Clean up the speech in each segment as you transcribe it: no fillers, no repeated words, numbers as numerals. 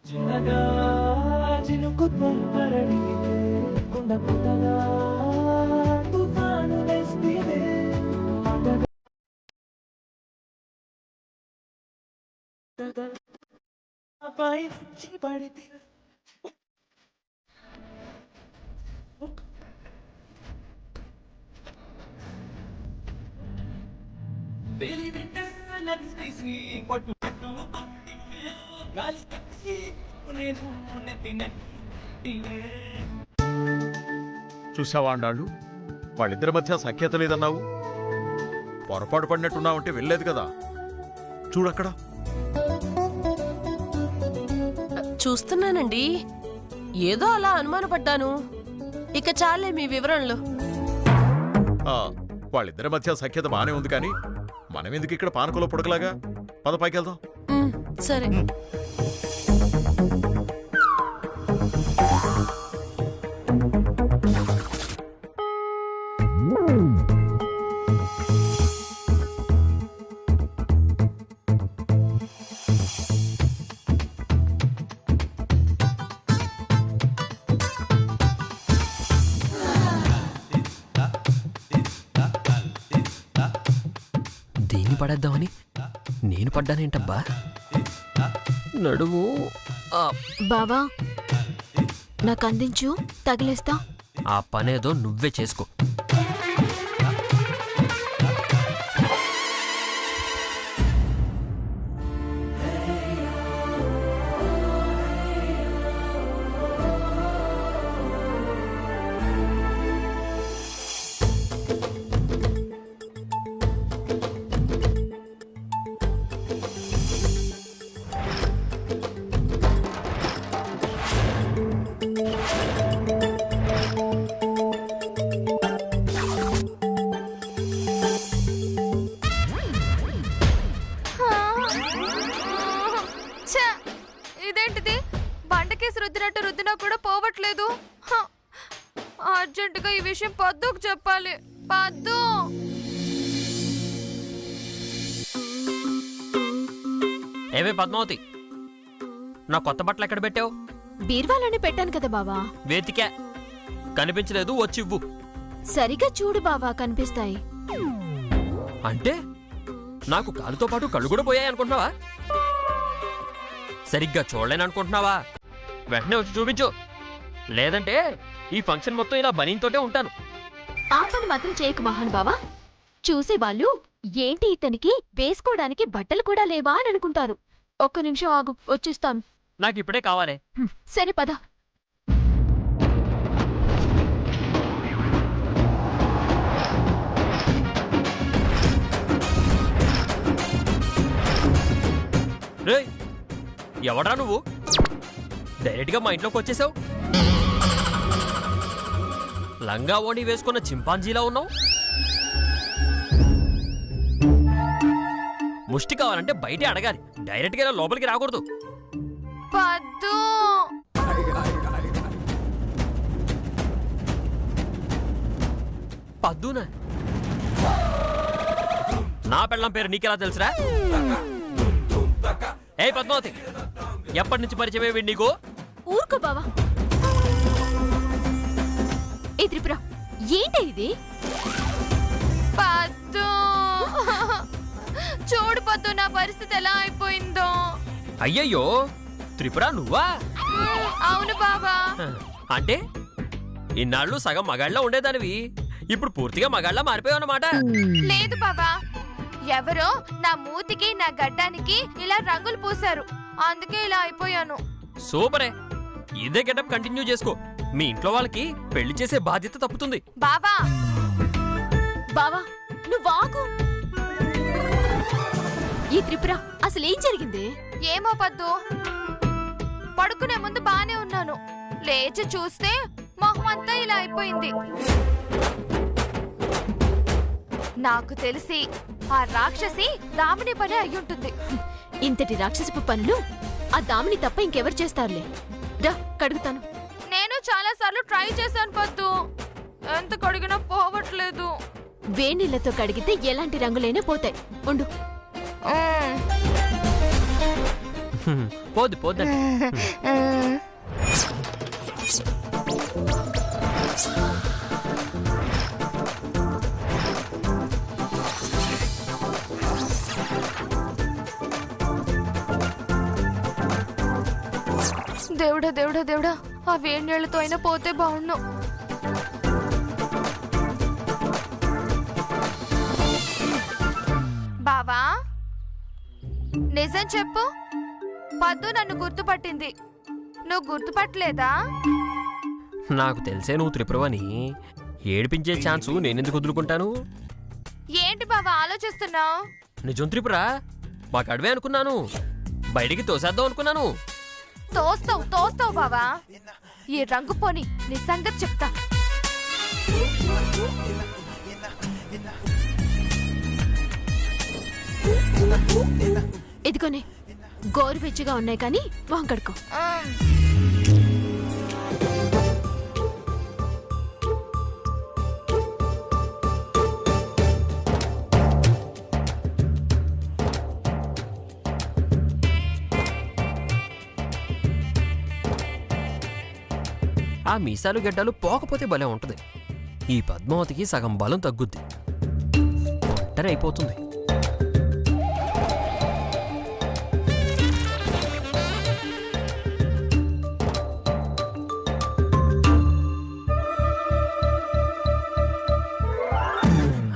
చిన్నగా చినుకు తుంపరడి కుండ పుట్టగా తుఫాను వేస్తే పై పడితే చూసావా అన్నాళ్ళు వాళ్ళిద్దరి మధ్య సఖ్యత లేదన్నావు. పొరపాటు పడినట్టున్నావంటే వెళ్ళలేదు కదా. చూడక్కడ చూస్తున్నానండి. ఏదో అలా అనుమానపడ్డాను. ఇక చాలే మీ వివరణలు. వాళ్ళిద్దరి మధ్య సఖ్యత బానే ఉంది కానీ మనం ఎందుకు ఇక్కడ పానకులో పుడకలాగా? పద పైకి వెళ్దాం. సరే. దీన్ని పడేద్దామని నేను పడ్డానేంటబ్బా? నడుము. బావా నాకందించు, తగిలేస్తా. ఆ పనేదో నువ్వే చేసుకో. ఇదేంటిది? బండకేసి రుద్దినట్టు రుద్దినా కూడా పోవట్లేదు. అర్జెంటుగా ఈ విషయం పద్దుకు చెప్పాలి. పద్దు, ఏవే పద్మావతి, నా కొత్త బట్టలు ఎక్కడ పెట్టావు? బీర్వాలోనే పెట్టాను కదా బావా. వేతికా, కనిపించలేదు. వచ్చివ్వు. సరిగా చూడు బావా, కనిపిస్తాయి. అంటే నాకు కాలుతో పాటు కళ్ళు కూడా పోయాయి అనుకుంటున్నావా? సరిగ్గా చూడలేను అనుకుంటున్నావా? వెంటనే వచ్చి చూపించు, లేదంటే ఈ ఫంక్షన్ మొత్తం ఇలా బనీన్తోటే ఉంటాను. ఆ పని మాత్రం చేయకు మహాన్ బావా. చూసేవాళ్ళు ఏంటి ఇతనికి వేసుకోవడానికి బట్టలు కూడా లేవా అని అనుకుంటారు. ఒక్క నిమిషం ఆగు, వచ్చేస్తాను. నాకు ఇప్పుడే కావాలి. సరే పద. రేయ్, ఎవడా నువ్వు? డైరెక్ట్గా మా ఇంట్లోకి వచ్చేసావు. లంగా ఓణి వేసుకున్న చింపాంజీలా ఉన్నావు. ముష్టి కావాలంటే బయటే అడగాలి, డైరెక్ట్గా ఇలా లోపలికి రాకూడదు. పద్దు, పద్దునా? నా పెళ్ళం పేరు నీకెలా తెలుసురా? ఏ పద్మావతి, ఎప్పటి నుంచి పరిచయమే వీడి నీకు? ఊరుకో బావా. ఏ త్రిపుర, ఏంటి ఇది? పద్దు, చూడు పద్దు, నా పరిస్థితి ఎలా అయిపోయిందో. అయ్యయ్యో, త్రిపుర నువ్వా? అవును బావా. అంటే ఇన్నాళ్ళు సగం మగాళ్ళ ఉండేదానివి, ఇప్పుడు పూర్తిగా మగాళ్ళ మారిపోయావు అన్నమాట. లేదు బావా, ఎవరో నా మూతికి నా గడ్డానికి ఇలా రంగులు పూశారు, అందుకే ఇలా అయిపోయాను. సూపరే, ఇదే గెటప్ కంటిన్యూ చేసుకో. మీ ఇంట్లో వాళ్ళకి పెళ్లి చేసే బాధ్యత తప్పుతుంది. బావా బావా, నువ్వు ఆగు. ఈ త్రిపుర, అసలేం జరిగింది? ఏమో పద్దు, పడుకునే ముందు బానే ఉన్నాను, లేచి చూస్తే మొహం మొత్తం అంతా ఇలా అయిపోయింది. నాకు తెలిసి ఆ రాక్షసి దామిని పని అయ్యుంటుంది. ఇంతటి రాక్షసపు పనులు ఆ దామిని తప్ప ఇంకెవరు చేస్తారులే. రా కడుగుతాను. నేను చాలా సార్లు ట్రై చేశాను పద్దు, ఎంత కడిగినా పోవట్లేదు. వేణీళ్లతో కడిగితే ఎలాంటి రంగులైనా పోతాయి. ఉండు. పోద్ది పోద్దండి. దేవుడా దేవుడా దేవుడా, ఆ వేడి నీళ్లతో అయినా పోతే బాగుండు. బావా నిజం చెప్పు, పద్దు నన్ను గుర్తుపట్టింది, నువ్వు గుర్తుపట్టలేదా? నాకు తెలిసే నువ్వు త్రిపురవని. ఏడిపించే ఛాన్సు నేనెందుకు వదులుకుంటాను? ఏంటి బావా ఆలోచిస్తున్నావు? నిజం త్రిపుర, మాకు అడవే అనుకున్నాను, బయటికి తోసేద్దాం అనుకున్నాను. తోస్తావు తోస్తావు బావా. ఈ రంగు పోని నీ సంగతి చెప్తా. ఇదిగోనే గోరువెచ్చగా ఉన్నాయి కానీ మొహం కడుకో. ఆ మీసాలు గడ్డాలు పోకపోతే భలే ఉంటది. ఈ పద్మావతికి సగం బలం తగ్గుద్ది, ఒంటరి అయిపోతుంది.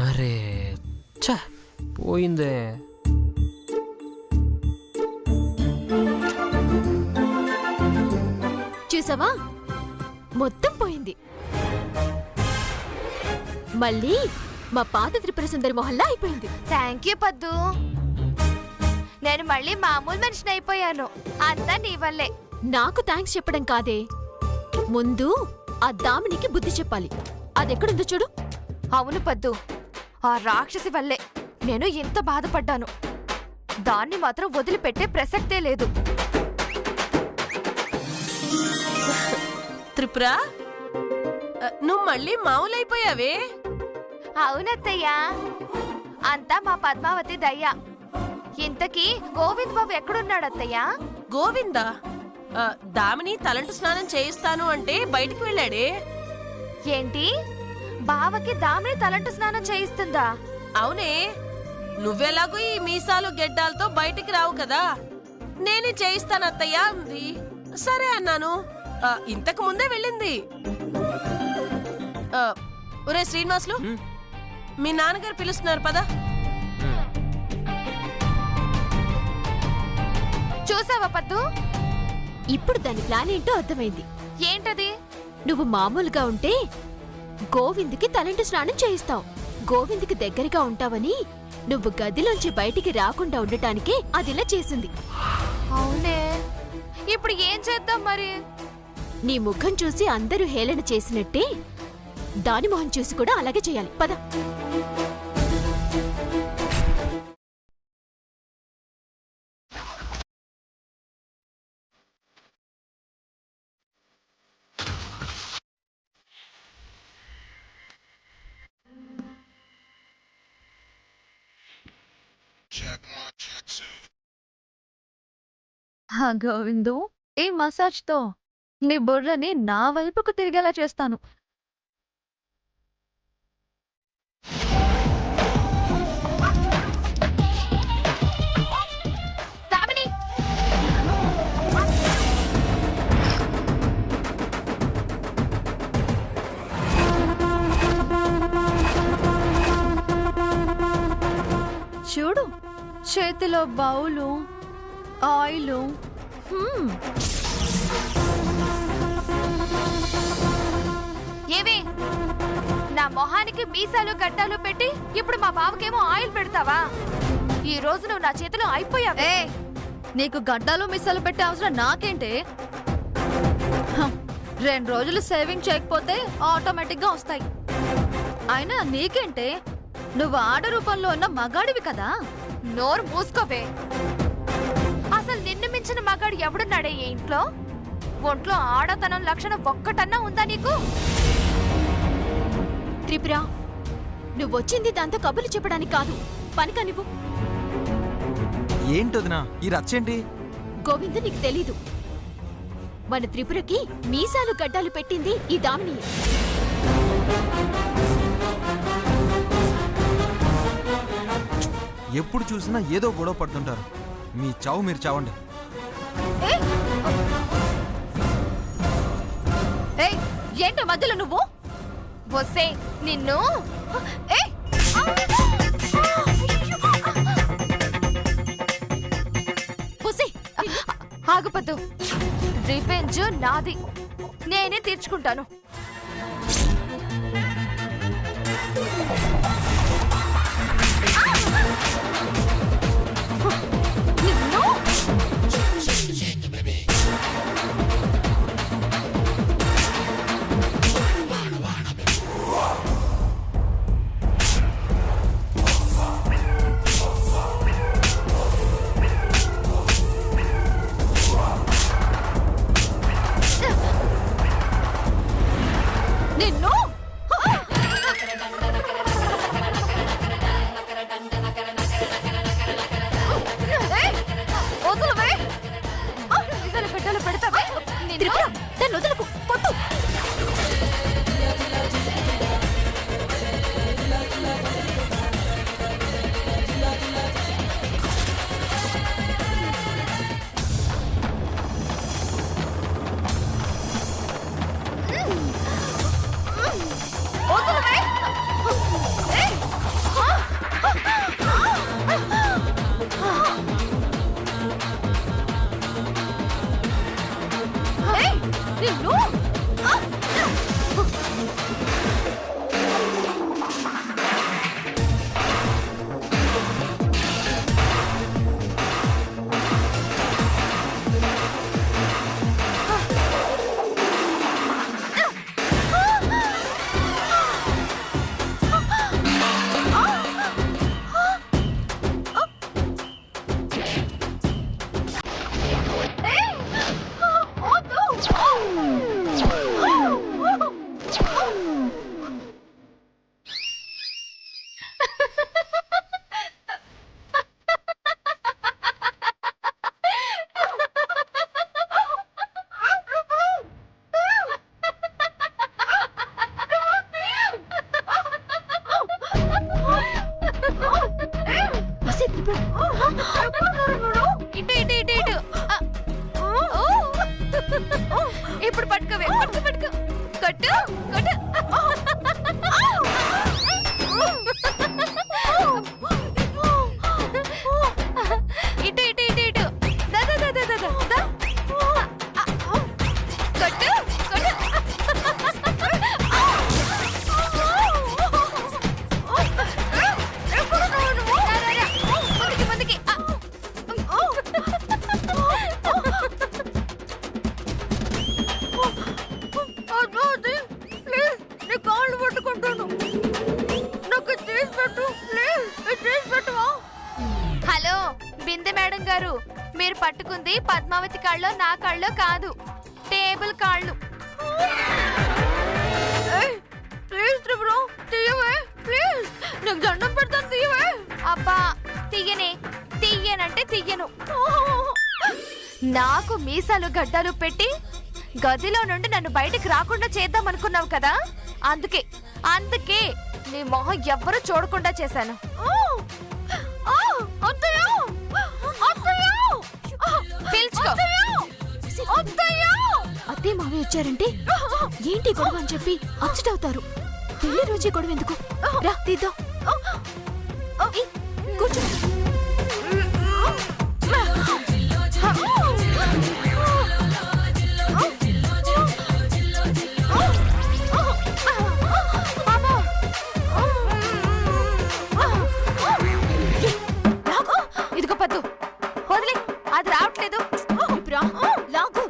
అరే ఛ, పోయిందే. చూసావా, మొత్తం పోయింది. మళ్ళీ మా పాత త్రిపుర సుందరి మొహల్లా అయిపోయింది. థ్యాంక్ యూ పద్దు, నేను మళ్ళీ మామూలు మనిషిని అయిపోయాను. అంతా నీ వల్లే. నాకు థ్యాంక్స్ చెప్పడం కాదే, ముందు ఆ దామినికి బుద్ధి చెప్పాలి. అదెక్కడుందో చూడు. అవును పద్దు, ఆ రాక్షసి వల్లే నేను ఎంత బాధపడ్డాను. దాన్ని మాత్రం వదిలిపెట్టే ప్రసక్తే లేదు. త్రిపుర, నువ్వు మళ్ళీ మామూలైపోయావే. అవునత్తయ్యా, అంతా మా పద్మావతి దయ్య. ఇంతకీ గోవింద్ బాబు ఎక్కడున్నాడత్తయ్యా? గోవిందా? దామిని తలంటు స్నానం చేయిస్తాను అంటే బయటికి వెళ్ళాడే. ఏంటి, బావకి దామిని తలంటు స్నానం చేయిస్తుందా? అవునే, నువ్వెలాగూ ఈ మీసాలు గెడ్డాలతో బయటికి రావు కదా, నేనే చేయిస్తాను అత్తయ్య అంది. సరే అన్నాను. ఇంతకు ముందే వెళ్ళింది. ఒరే శ్రీనివాసులు, మీ నాన్నగారు పిలుస్తున్నారు పదా. చూసావా పద్దు, ఇప్పుడు దాని ప్లాన్ ఏంటో అర్థమైంది. ఏంటది? నువ్వు మామూలుగా ఉంటే గోవింద్కి తలంటు స్నానం చేయిస్తావు. గోవింద్కి దగ్గరగా ఉంటావని నువ్వు గదిలోంచి బయటికి రాకుండా ఉండటానికే అదిలా చేసింది. అవునే, ఇప్పుడు ఏం చేద్దాం మరి? నీ ముఖం చూసి అందరూ హేళన చేసినట్టే దాని మొహం చూసి కూడా అలాగే చేయాలి. పద. గోవిందు, ఈ మసాజ్తో నీ బుర్రని నా వైపుకు తిరిగేలా చేస్తాను. చూడు, చేతిలో బౌలు, ఆయిలు. ఏవి, నా మొహానికి మీసాలు గడ్డాలు పెట్టి ఇప్పుడు మా బావకేమో ఆయిల్ పెడతావా? ఈ రోజు నువ్వు నా చేతిలో అయిపోయావే. నీకు గడ్డాలు మిస్సాలు పెట్టే అవసరం నాకేంటే? 2 రోజులు సేవింగ్ చేయకపోతే ఆటోమేటిక్ గా వస్తాయి. అయినా నీకేంటే, నువ్వు ఆడ రూపంలో ఉన్న మగాడివి కదా. నోరు మూసుకోవే. అసలు నిన్ను మించిన మగాడు ఎవడున్నాడే ఈ ఇంట్లో? ఒంట్లో ఆడతనం లక్షణం ఒక్కటన్నా ఉందా నీకు? త్రిపుర, నువ్వొచ్చింది దాంతో కబుర్లు చెప్పడానికి కాదు, పని కానివ్వు. ఏంటొదినా ఈ రచ్చేంటి? గోవింద్, నీకు తెలీదు, మన త్రిపురకి మీసాలు గడ్డాలు పెట్టింది ఈ దామిని. ఎప్పుడు చూసినా ఏదో గొడవ పడుతుంటారు. మీ చావు మీరు చావండి. ఏంటో మధ్యలో నువ్వు? వస్తే నిన్ను ఆగుపద్దు. రివెంజ్ నాది, నేనే తీర్చుకుంటాను. ఇప్పుడు పట్టుకోవే, పట్టుకో పట్టుకో, కొట్టు కొట్టు. ఇటు ఇటు ఇటు ఇటు, దా దా దా దా దా దా, కొట్టు కొట్టు. ముందుకి ముందుకి. హలో బిందె మేడం గారు, మీరు పట్టుకుంది పద్మావతి కాళ్ళలో నా కాళ్ళలో కాదు, టేబుల్ కాళ్ళు. దండం పెడతాను, తీయవే. అబ్బా తీయనే, తీయనంటే తీయను. నాకు మీసాలు గడ్డాలు పెట్టి గదిలో నుండి నన్ను బయటికి రాకుండా చేద్దాం అనుకున్నావు కదా, అందుకే అందుకే నీ మొహం ఎవ్వరూ చూడకుండా చేశాను. పిలుచుకో. అత్తే మావయ్య వచ్చారంటే ఏంటి గొడవ అని చెప్పి అప్సెట్ అవుతారు. పెళ్లి రోజే గొడవ ఎందుకు? రా తీద్దాం, కూర్చో. ఇదిగో పద్దు, వదిలే, అది రావట్లేదు. లాగు.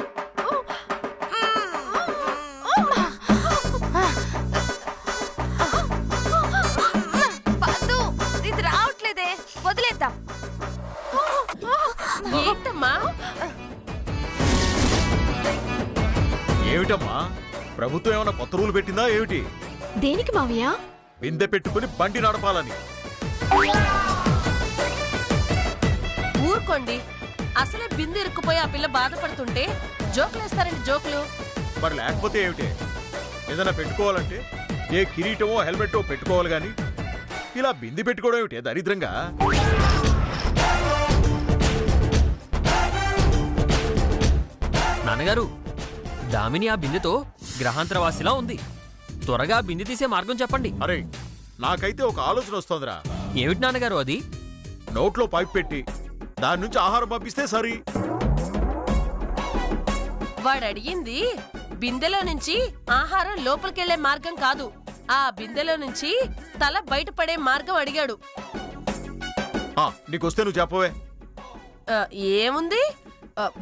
ఏంటమ్మా ప్రభుత్వం ఏమైనా కొత్త రూలు పెట్టిందా ఏమిటి? దేనికి మావయ్య? బిందె పెట్టుకుని బండి నడపాలని. ఊరుకోండి, అసలే బిందె ఇరుక్కుపోయి ఆ పిల్ల బాధపడుతుంటే జోకులేస్తారండి జోకులు. మరి లేకపోతే ఏమిటి? ఏదైనా పెట్టుకోవాలంటే ఏ కిరీటమో హెల్మెట్టో పెట్టుకోవాలి గాని ఇలా బింది పెట్టుకోవడం ఏమిటి దరిద్రంగా? నాన్నగారు, దామిని ఆ బిందెతో గ్రహాంతరవాసిలా ఉంది. త్వరగా బిందె తీసే మార్గం చెప్పండి. అరే నాకైతే ఒక ఆలోచన వస్తోందిరా. ఏమిటి నాన్నగారు అది? నోట్లో పైప్ పెట్టి దాని నుంచి ఆహారం పంపిస్తే సరి. వాడు అడిగింది బిందెలో నుంచి ఆహారం లోపలికెళ్లే మార్గం కాదు, ఆ బిందెలో నుంచి తల బయటపడే మార్గం అడిగాడు. నీకొస్తే నువ్వు చెప్పవే. ఏముంది,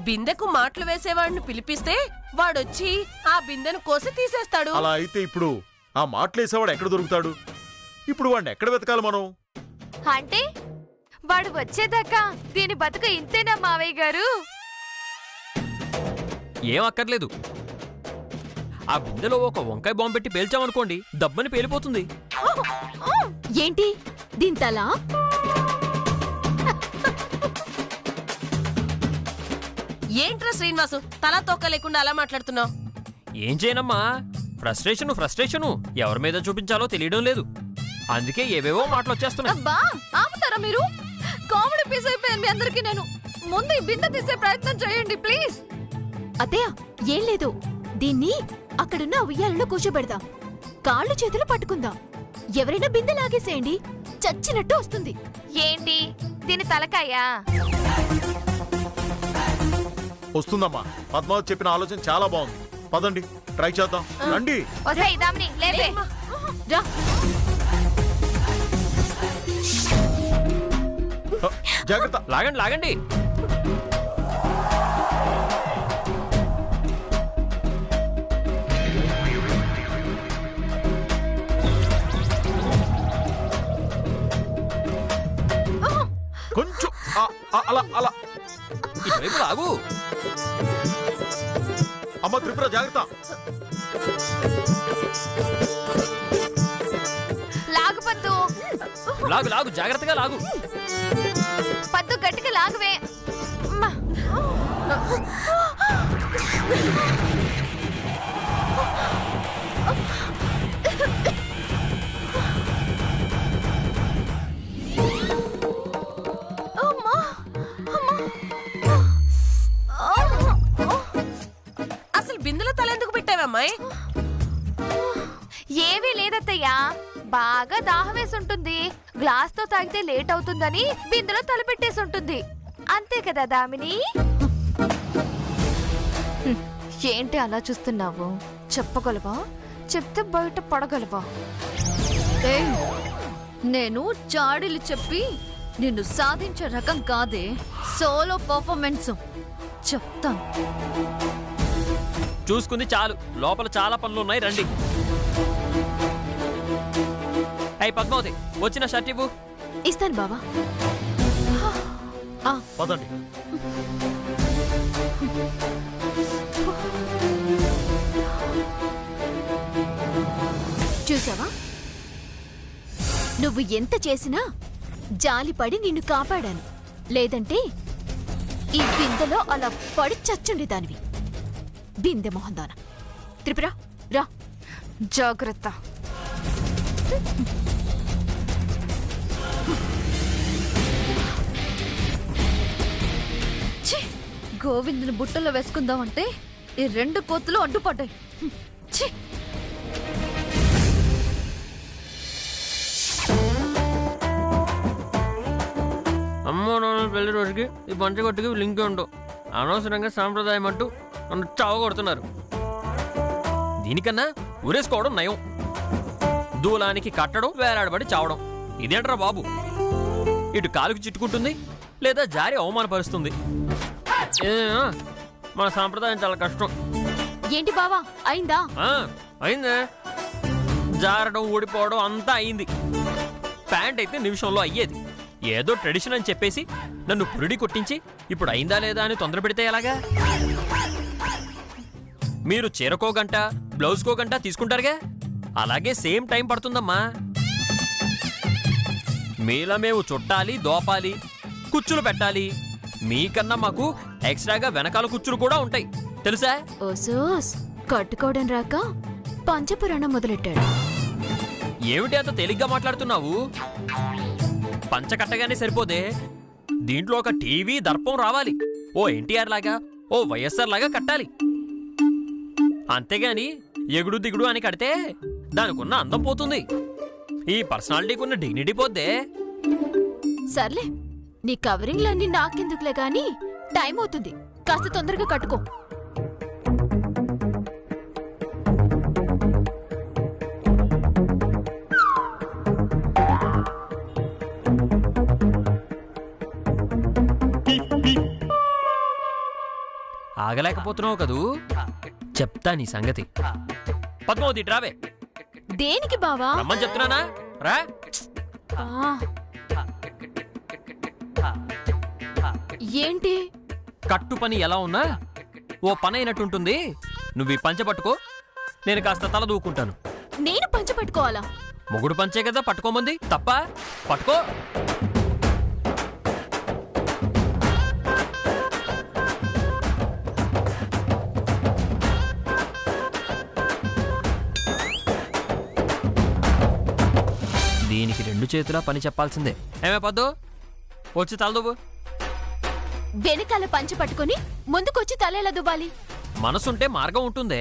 బిందెకు మాటలు వేసేవాడిని పిలిపిస్తే వాడొచ్చి ఆ బిందెను కోసి తీసేస్తాడు. అలా అయితే ఇప్పుడు ఆ మాటలేసేవాడు ఎక్కడ దొరుకుతాడు? ఇప్పుడు వాడిని ఎక్కడ వెతకాలి మనం? అంటే వాడు వచ్చేదాకా దీని బతుకు ఇంతేనా మావయ్య గారు? ఏం అక్కర్లేదు. ఆ బిందెలో ఒక వంకాయ బాంబు పెట్టి పేల్చామనుకోండి, దబ్బని పేలిపోతుంది. ఏంటి దీని తల? ఏంట్రా శ్రీనివాసు, తలా తోక లేకుండా అలా మాట్లాడుతున్నావు? ఏం చేయనమ్మా, ఫ్రస్ట్రేషను ఎవరి మీద చూపించాలో తెలియడం లేదు. అందుకే ఏవేవో మాటలు వచ్చేస్తున్నాయి. అబ్బా ఆపుతారా మీరు? కామెడీ పీస్ అయిపోయాను మీ అందరికి. నేను ముందు ఈ బిందె తీసే ప్రయత్నం చేయండి ప్లీజ్. అత్తయ్య ఏం లేదు, దీన్ని అక్కడున్న ఉయ్యాలలో కూర్చోబెడదాం, కాళ్ళు చేతులు పట్టుకుందాం, ఎవరైనా బిందె లాగేసేయండి, చచ్చినట్టు వస్తుంది. ఏంటి దీని తలకాయా? వస్తుందమ్మా. పద్మావతి చెప్పిన ఆలోచన చాలా బాగుంది. పదండి ట్రై చేద్దాం. రండి. ఒసేయ్ దామిని లేవే. రా. జాగ్రత్త. లాగండి లాగండి. కొంచెం అలా అలా. ఇటువైపు లాగు. అమ్మ త్రిపుర జాగ్రత్త. లాగు పద్దు. లాగు లాగు, జాగ్రత్తగా లాగు. పద్దు గట్టిగా లాగువే. అమ్మా. అసలు బిందెలో తలెందుకు పెట్టావమ్మాయి? ఏమీ లేదత్తయ్యా, బాగా దాహం వేసి ఉంటుంది, గ్లాస్ తో తాగితే లేట్ అవుతుందని బిందెలో తలపెట్టేసి ఉంటుంది. అంతే కదా దామిని? ఏంటి అలా చూస్తున్నావు? చెప్పగలవా? చెప్తే బయట పడగలవా? ఏయ్, నేను చాడీలు చెప్పి నిన్ను సాధించే రకం కాదే. సోలో పర్ఫార్మెన్స్ చెప్తాను. చూసుకుంది చాలు, లోపల చాలా పనులు ఉన్నాయి, రండి. అయ్యి పద్మావతి, వచ్చిన షర్ట్ ఇవ్వు. ఇస్తాను బావా. పదండి. చూసావా, నువ్వు ఎంత చేసినా జాలిపడి నిన్ను కాపాడాను, లేదంటే ఈ బిందెలో అలా పడి చచ్చుండేదానివి. బిందె మొహందాన. త్రిపుర రా. జాగ్రత్త. గోవిందుని బుట్టలో వేసుకుందామంటే ఈ రెండు కోతులు అడ్డుపడ్డాయి. ఛీ! అమ్మో నాన్న పెళ్లి రోజుకి ఈ పంచగొట్టుకి లింక్ ఉండవు. అనవసరంగా సాంప్రదాయం అంటూ నన్ను చావగొడుతున్నారు. దీనికన్నా ఊరేసుకోవడం నయం. దూలానికి కట్టడం, వేలాడబడి చావడం, ఇదేంట్రా బాబు? ఇటు కాలుకి చిట్టుకుంటుంది, లేదా జారి అవమానపరుస్తుంది. మన సాంప్రదాయం చాలా కష్టం. ఏంటి బావా, అయిందా? అయిందే. జారడం, ఊడిపోవడం అంతా అయింది. ప్యాంట్ అయితే నిమిషంలో అయ్యేది. ఏదో ట్రెడిషన్ అని చెప్పేసి నన్ను పురిడి కొట్టించి ఇప్పుడు అయిందా లేదా అని తొందర పెడితే ఎలాగా? మీరు చీరకో గంట బ్లౌజ్కో గంట తీసుకుంటారుగా, అలాగే సేమ్ టైం పడుతుందమ్మా. మీలా మేము చుట్టాలి, దోపాలి, కుచ్చులు పెట్టాలి. మీకన్నా మాకు ఎక్స్ట్రాగా వెనకాల కుచ్చులు కూడా ఉంటాయి తెలుసా? ఓసోస్ కట్టుకోవడం రాక పంచపురాణం మొదలెట్టాడు. ఏమిటి అంత తేలిగ్గా మాట్లాడుతున్నావు? పంచ కట్టగానే సరిపోదే, దీంట్లో ఒక టీవీ దర్పం రావాలి. ఓ ఎన్టీఆర్ లాగా, ఓ వైఎస్ఆర్ లాగా కట్టాలి. అంతేగాని ఎగుడు దిగుడు అని కడితే దానికున్న అందం పోతుంది, ఈ పర్సనాలిటీకున్న డిగ్నిటీ పోద్దే. సర్లే, నీ కవరింగ్లన్నీ నాకెందుకులే గాని టైం అవుతుంది, కాస్త తొందరగా కట్టుకో. ఆగలేకపోతున్నావు కదూ, చెప్తా నీ సంగతి. పద్మావతి రావే. దేనికి బావా? రమ్మని చెప్తున్నానా, రా. ఏంటి? కట్టు పని ఎలా ఉన్నా ఓ పని అయినట్టుంటుంది. నువ్వు ఈ పంచె పట్టుకో, నేను కాస్త తల దూకుంటాను. నేను పంచ పట్టుకోవాలా? మొగుడు పంచే కదా పట్టుకోమంది, తప్ప? పట్టుకో. దీనికి 2 చేతులా పని చెప్పాల్సిందే. ఏమే పద్దు, వచ్చి తలదువ్వు. వెనకాల పంచ పట్టుకొని ముందుకొచ్చి తల ఎలా దువ్వాలి? మనసుంటే మార్గం ఉంటుందే.